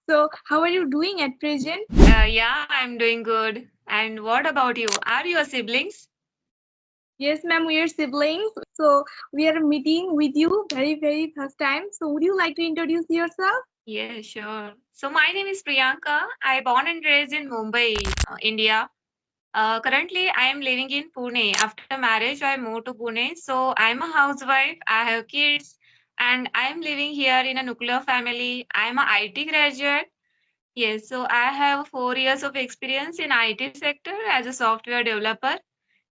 So, how are you doing at present? Yeah, I'm doing good. And what about you? Are your siblings? Yes, ma'am, we are siblings. So, we are meeting with you very first time. So, would you like to introduce yourself? Yeah, sure. So my name is Priyanka. I born and raised in Mumbai, India. Currently, I am living in Pune. After marriage, I moved to Pune. So I'm a housewife. I have kids, and I am living here in a nuclear family. I'm a IT graduate. Yes, so I have 4 years of experience in IT sector as a software developer.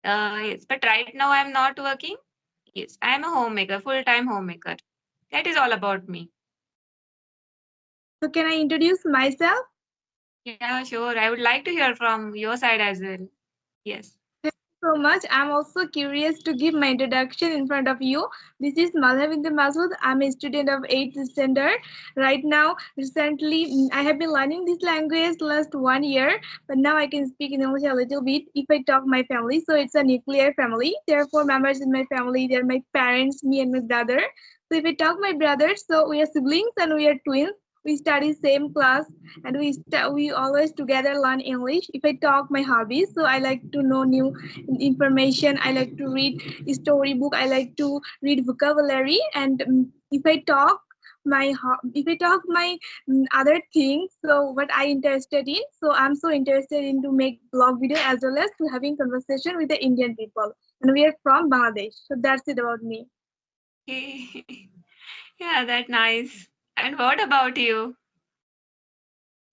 Yes, but right now I'm not working. Yes, I'm a homemaker, full-time homemaker. That is all about me. So, can I introduce myself? Yeah, sure. I would like to hear from your side as well. Yes. So much. I'm also curious to give my introduction in front of you. This is Maliha. I'm a student of 8th standard. Right now, recently, I have been learning this language last 1 year, but now I can speak in English a little bit if I talk my family. So it's a nuclear family. There are 4 members in my family. They're my parents, me, and my brother. So if I talk my brothers, so we are siblings and we are twins. We study same class and we always together learn English. If I talk my hobbies, so I like to know new information. I like to read storybook. I like to read vocabulary. And if I talk my other things, so what I interested in, so I'm so interested in to make blog video as well as to having conversation with the Indian people. And we are from Bangladesh. So that's it about me. Okay. Yeah, that's nice. And what about you?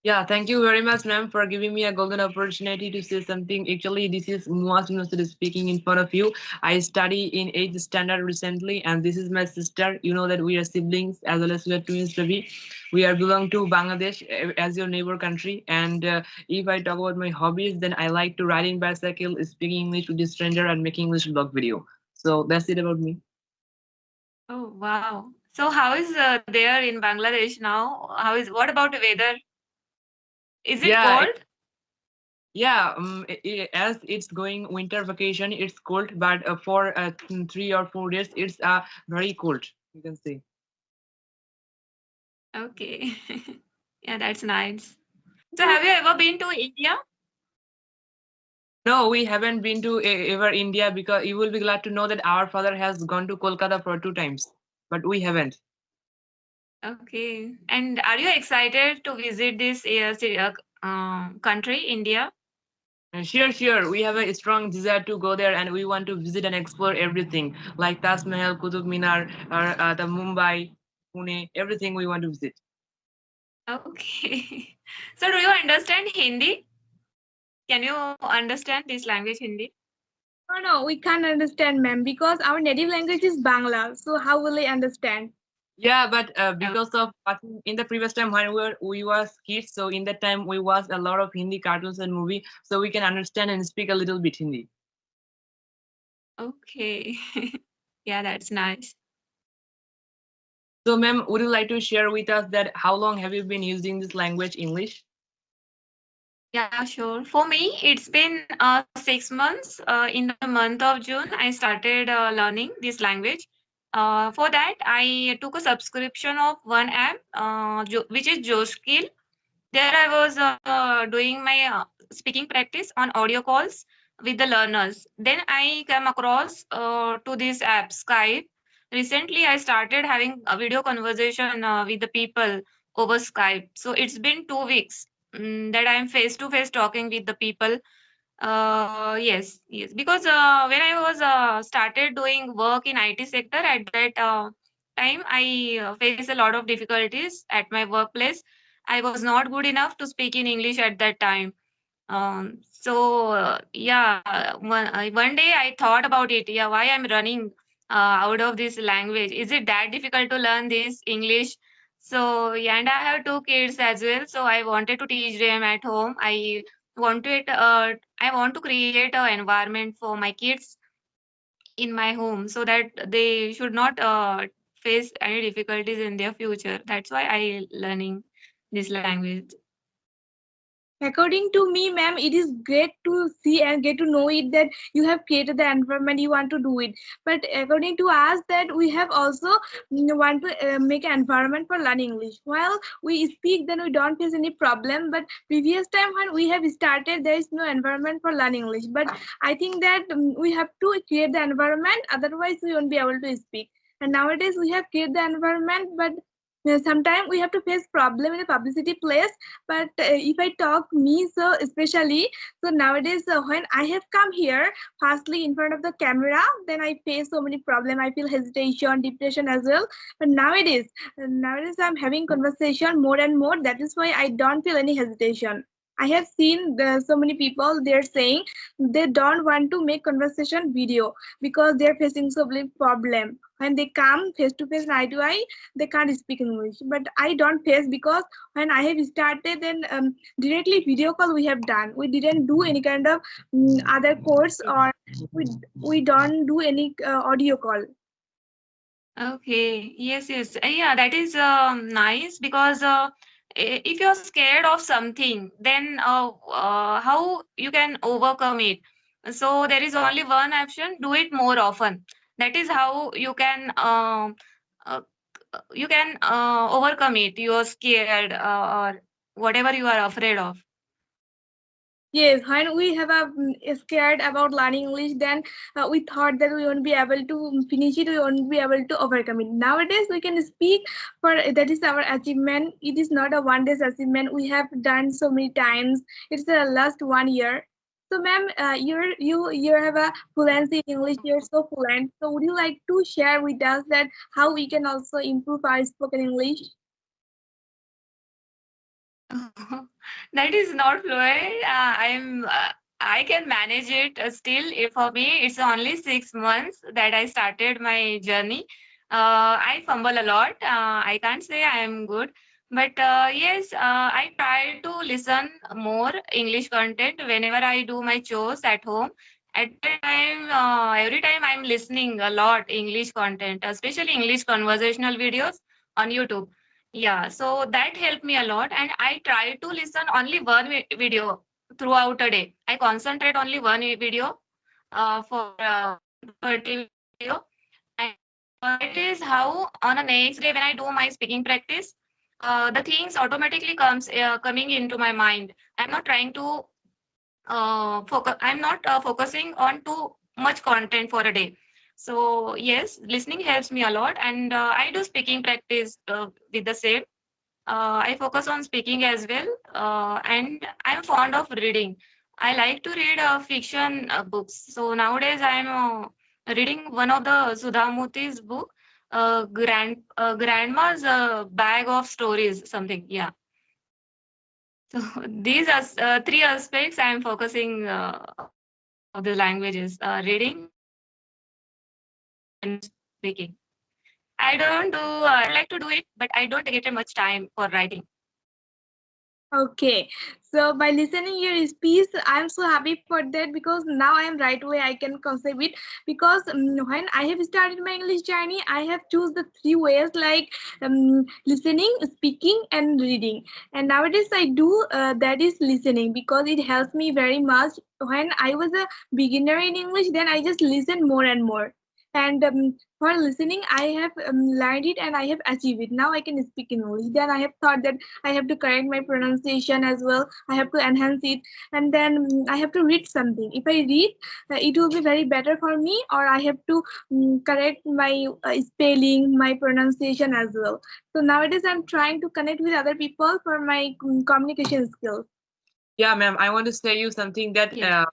Yeah, thank you very much, ma'am, for giving me a golden opportunity to say something. Actually, this is Muwaj University speaking in front of you. I study in 8th standard recently, and this is my sister. You know that we are siblings as well as we are twins, baby. We are belong to Bangladesh as your neighbor country. And if I talk about my hobbies, then I like to riding bicycle, speaking English with a stranger, and making English blog video. So that's it about me. Oh, wow. So how is there in Bangladesh now? What about the weather? Is it Yeah, cold? Yeah, as it's going winter vacation, it's cold, but for 3 or 4 days, it's very cold. You can say. Okay. Yeah, that's nice. So have you ever been to India? No, we haven't been to ever India because you will be glad to know that our father has gone to Kolkata for 2 times, but we haven't. Okay. And are you excited to visit this country, India? Sure. We have a strong desire to go there, and we want to visit and explore everything, like Taj Mahal, Qutub Minar, or the Mumbai, Pune, everything we want to visit. Okay. So do you understand Hindi? Can you understand this language, Hindi? No, we can't understand, ma'am, because our native language is Bangla. So how will I understand? Yeah, but Oh, because of watching in the previous time when we was kids, so in that time we watched a lot of Hindi cartoons and movie, so we can understand and speak a little bit Hindi. okay. Yeah, that's nice. So, ma'am, would you like to share with us that how long have you been using this language, English? Yeah, sure. For me, it's been 6 months. In the month of June, I started learning this language. For that, I took a subscription of one app, which is Joskill. There I was doing my speaking practice on audio calls with the learners. Then I came across to this app, Skype. Recently, I started having a video conversation with the people over Skype. So it's been 2 weeks that I'm face to face talking with the people. Yes. Because when I was started doing work in IT sector at that time, I faced a lot of difficulties at my workplace. I was not good enough to speak in English at that time. Yeah, one day I thought about it. Yeah, why I'm running out of this language? Is it that difficult to learn this English? So yeah, and I have 2 kids as well. So I wanted to teach them at home. I want to create an environment for my kids in my home so that they should not face any difficulties in their future. That's why I learning this language. According to me, ma'am, it is great to see and get to know it that you have created the environment you want to do it. But according to us, that we have also want to make an environment for learning English. While we speak, then we don't face any problem. But previous time when we have started, there is no environment for learning English. But I think that we have to create the environment. Otherwise, we won't be able to speak. And nowadays we have created the environment, but sometimes we have to face problem in a publicity place. But if I talk me, so especially, so nowadays when I have come here firstly in front of the camera, then I face so many problem, I feel hesitation, depression as well. But nowadays I'm having conversation more and more, that is why I don't feel any hesitation. I have seen so many people, they're saying they don't want to make conversation video because they're facing so many problem. When they come face to face, eye to eye, they can't speak English. But I don't face, because when I have started, then directly video call we have done. We didn't do any kind of other course, or we don't do any audio call. Okay. Yes, yes. Yeah, that is nice because if you're scared of something, then how you can overcome it? So there is only one option: do it more often. That is how uh, you can overcome it. You're scared or whatever you are afraid of. Yes, when we have a scared about learning English, then we thought that we won't be able to finish it, we won't be able to overcome it. Nowadays, we can speak for that is our achievement. It is not a one day's achievement. We have done so many times. It's the last 1 year. So, ma'am, you have a fluency in English. You're so fluent. So, would you like to share with us that how we can also improve our spoken English? That is not fluent. I can manage it still. If for me, it's only 6 months that I started my journey. I fumble a lot. I can't say I am good, but yes, I try to listen more English content whenever I do my chores at home. At that time, every time I'm listening a lot English content, especially English conversational videos on YouTube. Yeah, so that helped me a lot, and I try to listen only one video throughout a day. I concentrate only one video for one particular video, and that is how on the next day when I do my speaking practice, the things automatically comes coming into my mind. I'm not trying to focus. I'm not focusing on too much content for a day. So yes, listening helps me a lot, and I do speaking practice with the same. I focus on speaking as well, and I'm fond of reading. I like to read fiction books. So nowadays I'm reading one of the Sudha Murthy's book, Grandma's Bag of Stories, something. Yeah. So these are three aspects I'm focusing of the languages: reading, and speaking. I don't do. I like to do it, but I don't get much time for writing. Okay, so by listening your speech, I'm so happy for that, because now I am right way I can conceive it. Because when I have started my English journey, I have choose the three ways, like listening, speaking, and reading. And nowadays I do that is listening, because it helps me very much. When I was a beginner in English, then I just listen more and more. And for listening, I have learned it and I have achieved it. Now I can speak in English. Then I have thought that I have to correct my pronunciation as well. I have to enhance it, and then I have to read something. If I read, it will be very better for me. Or I have to correct my spelling, my pronunciation as well. So nowadays, I'm trying to connect with other people for my communication skills. Yeah, ma'am, I want to say you something that Yes.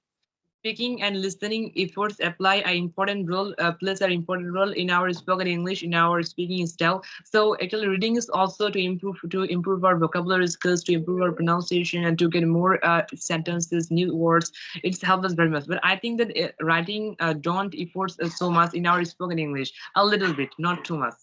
speaking and listening efforts apply an important role, plays an important role in our spoken English, in our speaking style. So actually, reading is also to improve our vocabulary skills, to improve our pronunciation, and to get more sentences, new words. It's helped us very much. But I think that writing don't efforts so much in our spoken English. A little bit, not too much.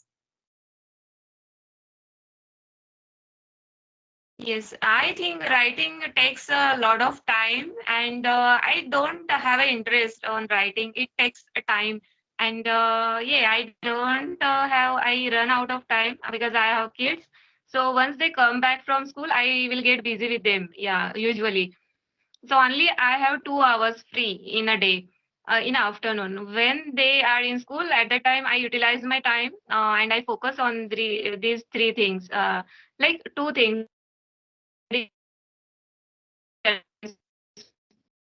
Yes, I think writing takes a lot of time, and I don't have an interest on writing. It takes a time, and yeah, I don't have. I run out of time because I have kids. So once they come back from school, I will get busy with them. Yeah, usually. So only I have 2 hours free in a day, in afternoon. When they are in school, at that time I utilize my time and I focus on these three things, like two things: studying and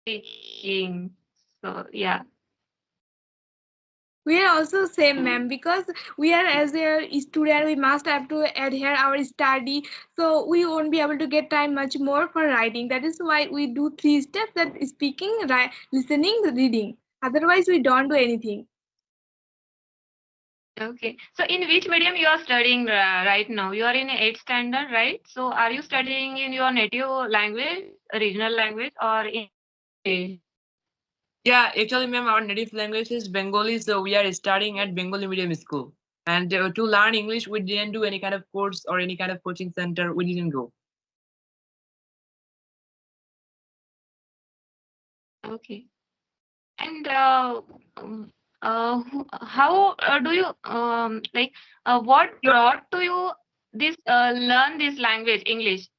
speaking. So yeah. We are also same, ma'am, because we are as a student, we must have to adhere our study, so we won't be able to get time much more for writing. That is why we do three steps: that speaking, listening, reading. Otherwise, we don't do anything. Okay. So in which medium you are studying right now? You are in 8th standard, right? So are you studying in your native language, regional language, or in English? Yeah, actually, ma'am, our native language is Bengali, so we are studying at Bengali medium school. And to learn English, we didn't do any kind of course or any kind of coaching center. We didn't go. Okay. And how do you like what Your- brought to you this learn this language, English?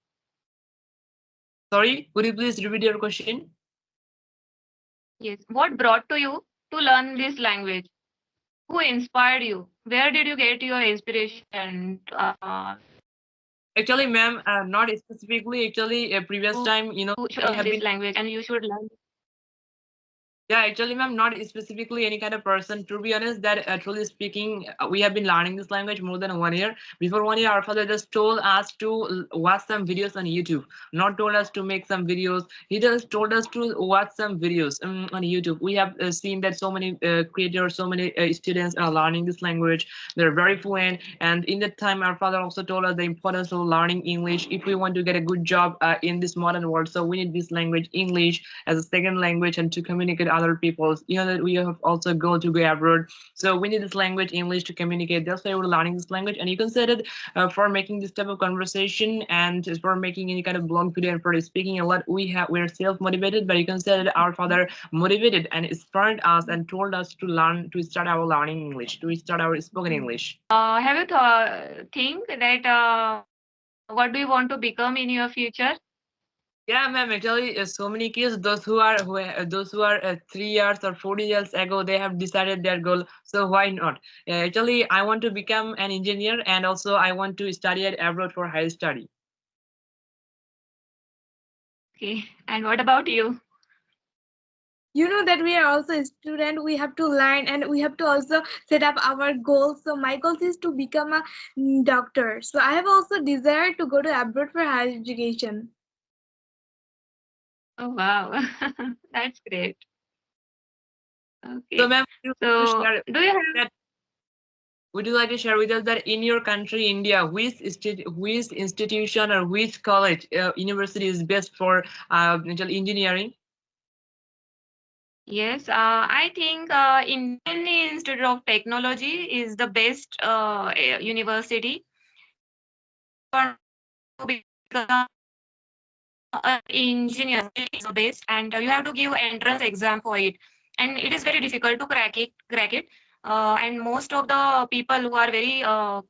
Sorry, could you please repeat your question? Yes. What brought to you to learn this language? Who inspired you? Where did you get your inspiration Actually, ma'am, not specifically. Actually, a previous to time, I learn have this been. language and you should learn? Yeah, actually, ma'am, not specifically any kind of person. To be honest, that truly speaking, we have been learning this language more than 1 year. Before 1 year, our father just told us to watch some videos on YouTube, not told us to make some videos. He just told us to watch some videos on YouTube. We have seen that so many creators, so many students are learning this language. They're very fluent. And in that time, our father also told us the importance of learning English if we want to get a good job in this modern world. So we need this language, English, as a second language and to communicate other people's. That we have also go abroad, so we need this language English to communicate. That's why we're learning this language. And you can say that for making this type of conversation and for making any kind of blog video and for speaking a lot, we're self-motivated, but you can say that our father motivated and inspired us and told us to learn, to start our learning English, to start our spoken English. Have you think that what do you want to become in your future? Yeah, ma'am. Actually, so many kids, those who are 3 years or 4 years ago, they have decided their goal. So why not? Actually, I want to become an engineer, and also I want to study at abroad for higher study. Okay. And what about you? You know that we are also a student. We have to learn and we have to also set up our goals. So my goal is to become a doctor. So I have also desire to go to abroad for higher education. Oh wow, that's great. So, Okay. ma'am, So do you have that would you like to share with us that in your country, India, which institution or which college, university is best for actually engineering? yes, I think Indian Institute of Technology is the best university for to become an engineer. It's the best, and you have to give entrance exam for it, and it is very difficult to crack it. And most of the people who are very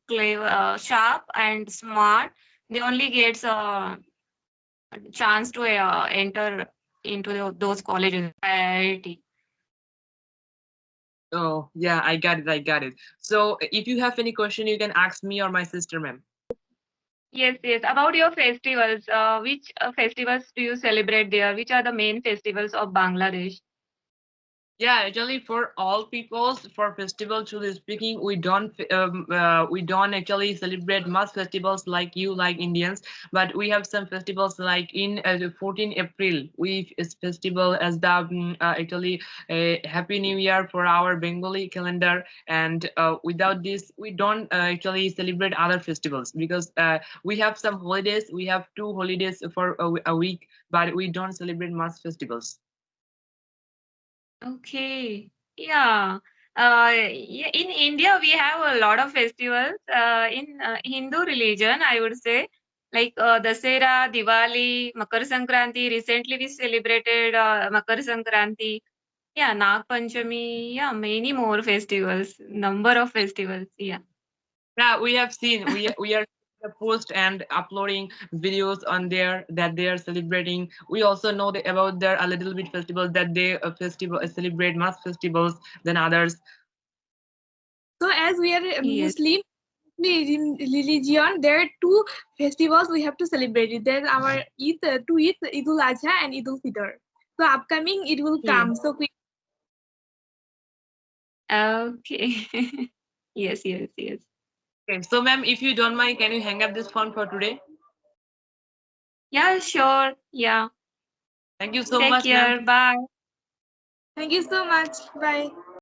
clever, sharp, and smart, they only gets a chance to enter into those colleges. IIT. Oh, yeah, I got it. I got it. So, if you have any question, you can ask me or my sister, ma'am. Yes, yes. About your festivals, which festivals do you celebrate there? Which are the main festivals of Bangladesh? Yeah, actually, for all peoples, for festival, truly speaking, we don't actually celebrate mass festivals like you, like Indians, but we have some festivals like in the 14 April. We is festival as the actually Happy New Year for our Bengali calendar, and without this, we don't actually celebrate other festivals because we have some holidays. We have 2 holidays for a week, but we don't celebrate mass festivals. Okay. Yeah. Yeah. In India, we have a lot of festivals. In Hindu religion, I would say, like Dasera, Diwali, Makar Sankranti. Recently, we celebrated Makar Sankranti. Yeah, Nag Panchami. Yeah, many more festivals. Number of festivals. Yeah. Yeah, we have seen. We are post and uploading videos on there that they are celebrating. We also know about their a little bit festivals that they festival celebrate much festivals than others. So as we are a Yes. Muslim religion, there are two festivals we have to celebrate. There's our Eid, two Eid, Eid ul Adha and Eid ul Fitr. So upcoming it will Okay. come. So quick. Okay. Yes, yes, yes. Okay. So, ma'am, if you don't mind, can you hang up this phone for today? Yeah, sure. Yeah. Thank you so Take much, ma'am. care. Bye. Thank you so much. Bye.